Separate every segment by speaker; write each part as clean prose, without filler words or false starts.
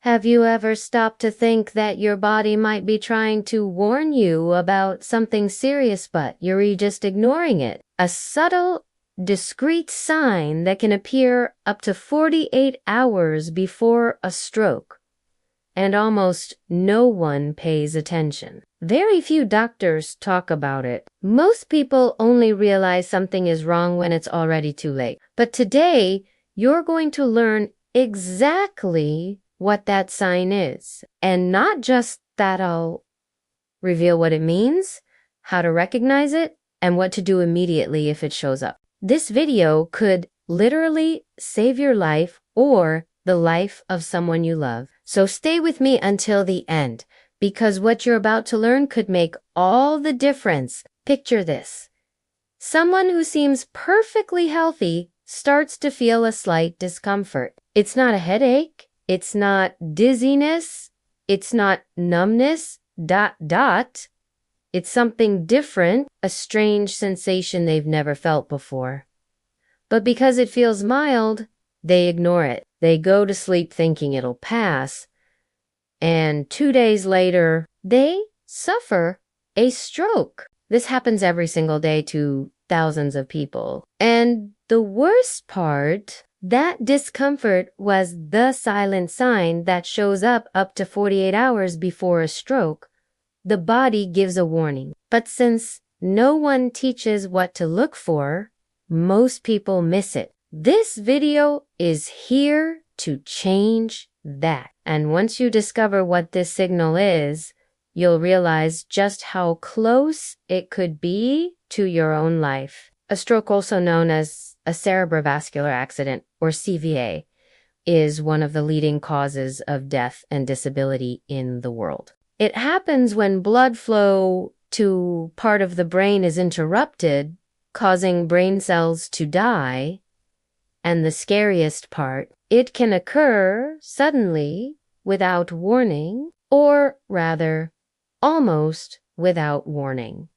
Speaker 1: Have you ever stopped to think that your body might be trying to warn you about something serious, but you're just ignoring it? A subtle, discreet sign that can appear up to 48 hours before a stroke, and almost no one pays attention. Very few doctors talk about it. Most people only realize something is wrong when it's already too late. But today, you're going to learn exactly what that sign is. And not just that, I'll reveal what it means, how to recognize it, and what to do immediately if it shows up. This video could literally save your life or the life of someone you love. So stay with me until the end, because what you're about to learn could make all the difference. Picture this. Someone who seems perfectly healthy starts to feel a slight discomfort. It's not a headache. It's not dizziness. It's not numbness. It's something different, a strange sensation they've never felt before. But because it feels mild, they ignore it. They go to sleep thinking it'll pass, and 2 days later, they suffer a stroke. This happens every single day to thousands of people. And the worst part, that discomfort was the silent sign that shows up to 48 hours before a stroke. The body gives a warning. But since no one teaches what to look for, most people miss it. This video is here to change that. And once you discover what this signal is, you'll realize just how close it could be to your own life. A stroke, also known as a cerebrovascular accident, or CVA, is one of the leading causes of death and disability in the world. It happens when blood flow to part of the brain is interrupted, causing brain cells to die. And the scariest part, it can occur suddenly without warning, or rather, almost without warning.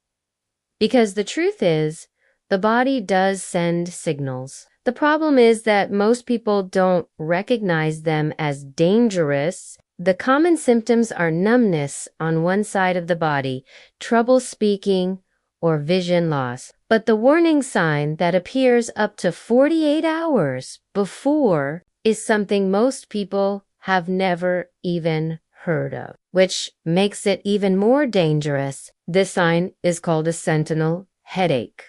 Speaker 1: Because the truth is, the body does send signals. The problem is that most people don't recognize them as dangerous. The common symptoms are numbness on one side of the body, trouble speaking, or vision loss. But the warning sign that appears up to 48 hours before is something most people have never even heard of, which makes it even more dangerous. This sign is called a sentinel headache.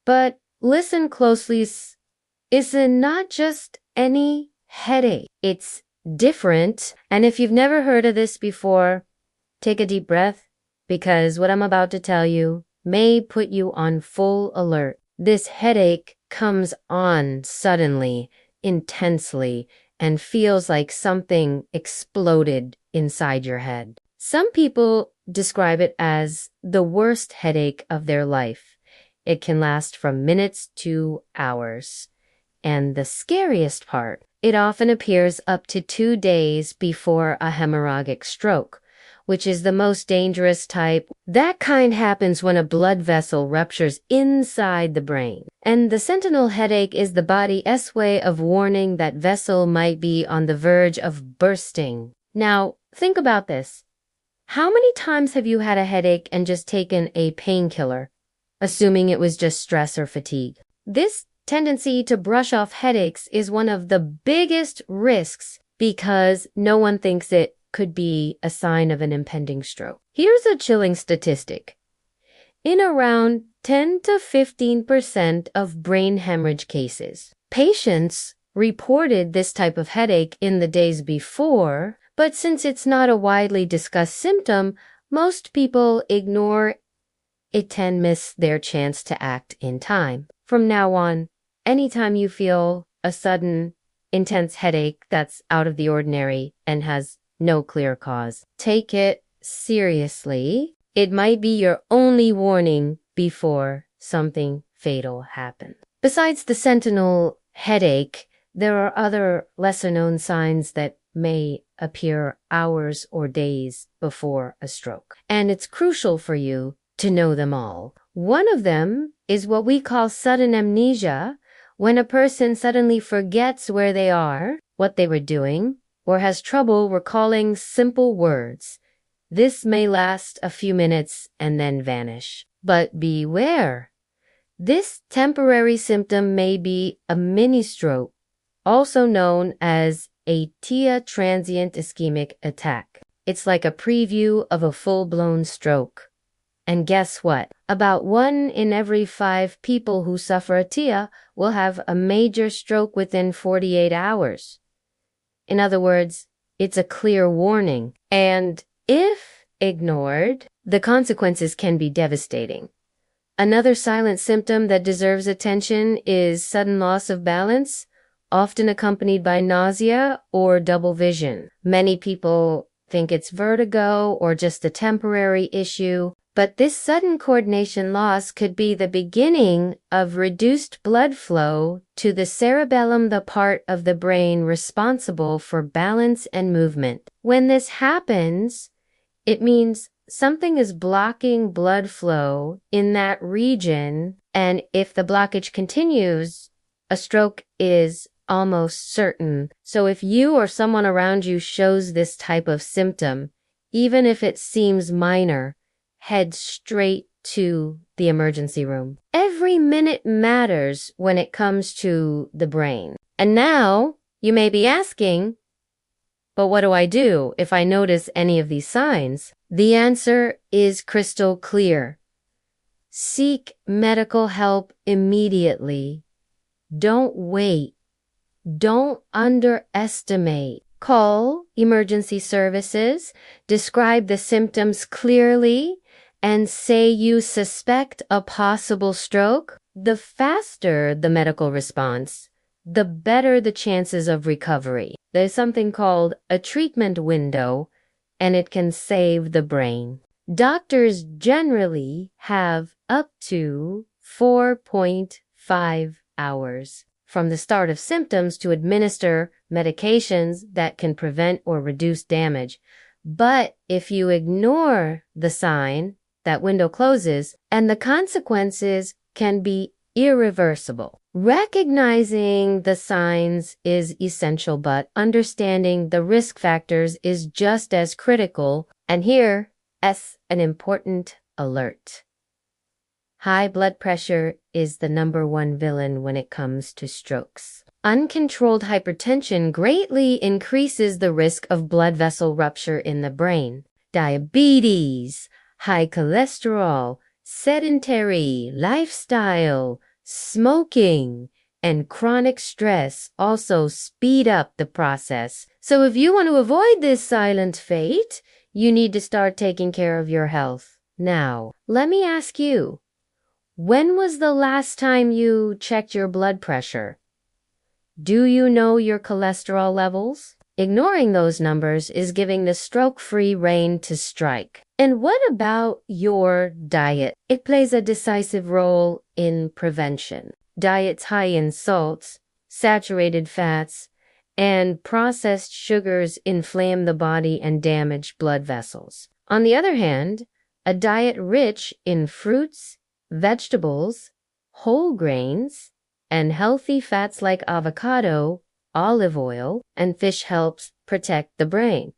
Speaker 1: But listen closely, it's not just any headache. It's different. And if you've never heard of this before, take a deep breath, because what I'm about to tell you may put you on full alert. This headache comes on suddenly, intensely, and feels like something exploded inside your head. Some people describe it as the worst headache of their life. It can last from minutes to hours. And the scariest part, it often appears up to 2 days before a hemorrhagic stroke, which is the most dangerous type. That kind happens when a blood vessel ruptures inside the brain. And the sentinel headache is the body's way of warning that vessel might be on the verge of bursting. Now, think about this. How many times have you had a headache and just taken a painkiller, assuming it was just stress or fatigue? This tendency to brush off headaches is one of the biggest risks because no one thinks it could be a sign of an impending stroke. Here's a chilling statistic. In around 10 to 15% of brain hemorrhage cases, patients reported this type of headache in the days before, but since it's not a widely discussed symptom, most people ignore it and miss their chance to act in time. From now on, anytime you feel a sudden, intense headache that's out of the ordinary and has no clear cause, take it seriously. It might be your only warning before something fatal happens. Besides the sentinel headache, there are other lesser-known signs that may appear hours or days before a stroke. And it's crucial for you to know them all. One of them is what we call sudden amnesia, when a person suddenly forgets where they are, what they were doing, or has trouble recalling simple words. This may last a few minutes and then vanish. But beware! This temporary symptom may be a mini stroke, also known as a TIA transient ischemic attack. It's like a preview of a full-blown stroke. And guess what? About 1 in every 5 people who suffer a TIA will have a major stroke within 48 hours. In other words, it's a clear warning. And if ignored, the consequences can be devastating. Another silent symptom that deserves attention is sudden loss of balance, often accompanied by nausea or double vision. Many people think it's vertigo or just a temporary issue, but this sudden coordination loss could be the beginning of reduced blood flow to the cerebellum, the part of the brain responsible for balance and movement. When this happens, it means something is blocking blood flow in that region, and if the blockage continues, a stroke is almost certain. So if you or someone around you shows this type of symptom, even if it seems minor, head straight to the emergency room. Every minute matters when it comes to the brain. And now you may be asking, but what do I do if I notice any of these signs? The answer is crystal clear. Seek medical help immediately. Don't wait. Don't underestimate. Call emergency services, describe the symptoms clearly, and say you suspect a possible stroke. The faster the medical response, the better the chances of recovery. There's something called a treatment window, and it can save the brain. Doctors generally have up to 4.5 hours from the start of symptoms to administer medications that can prevent or reduce damage. But if you ignore the sign, that window closes, and the consequences can be irreversible. Recognizing the signs is essential, but understanding the risk factors is just as critical. And here, an important alert. High blood pressure is the #1 villain when it comes to strokes. Uncontrolled hypertension greatly increases the risk of blood vessel rupture in the brain. Diabetes, high cholesterol, sedentary lifestyle, smoking, and chronic stress also speed up the process. So if you want to avoid this silent fate, you need to start taking care of your health now. Let me ask you, when was the last time you checked your blood pressure? Do you know your cholesterol levels? Ignoring those numbers is giving the stroke-free reign to strike. And what about your diet? It plays a decisive role in prevention. Diets high in salts, saturated fats, and processed sugars inflame the body and damage blood vessels. On the other hand, a diet rich in fruits, vegetables, whole grains, and healthy fats like avocado, olive oil, and fish helps protect the brain.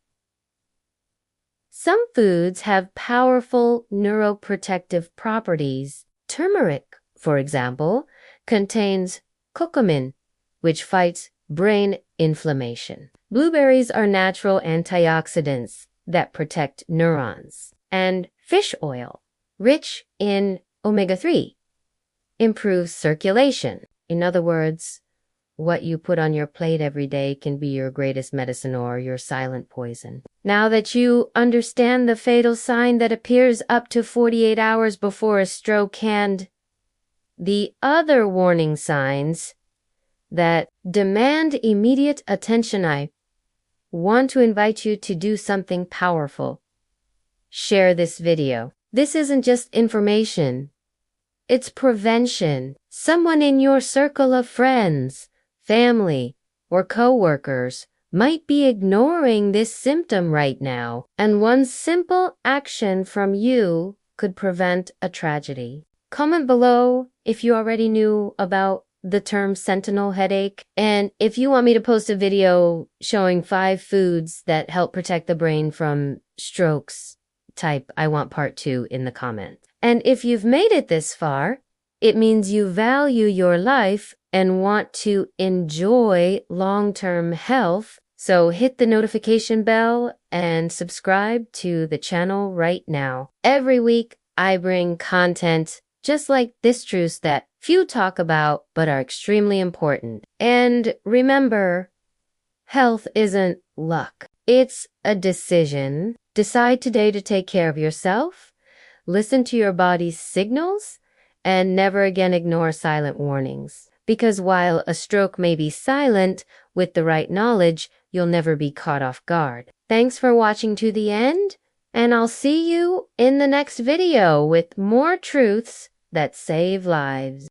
Speaker 1: Some foods have powerful neuroprotective properties. Turmeric, for example, contains curcumin, which fights brain inflammation. Blueberries are natural antioxidants that protect neurons. And fish oil, rich in omega-3, improves circulation. In other words, what you put on your plate every day can be your greatest medicine or your silent poison. Now that you understand the fatal sign that appears up to 48 hours before a stroke and the other warning signs that demand immediate attention, I want to invite you to do something powerful. Share this video. This isn't just information. It's prevention. Someone in your circle of friends, family, or coworkers might be ignoring this symptom right now, and one simple action from you could prevent a tragedy. Comment below if you already knew about the term sentinel headache. And if you want me to post a video showing 5 foods that help protect the brain from strokes, type I want part 2 in the comments. And if you've made it this far, it means you value your life and want to enjoy long-term health. So hit the notification bell and subscribe to the channel right now. Every week, I bring content just like this truths that few talk about but are extremely important. And remember, health isn't luck. It's a decision. Decide today to take care of yourself, listen to your body's signals, and never again ignore silent warnings. Because while a stroke may be silent, with the right knowledge, you'll never be caught off guard. Thanks for watching to the end, and I'll see you in the next video with more truths that save lives.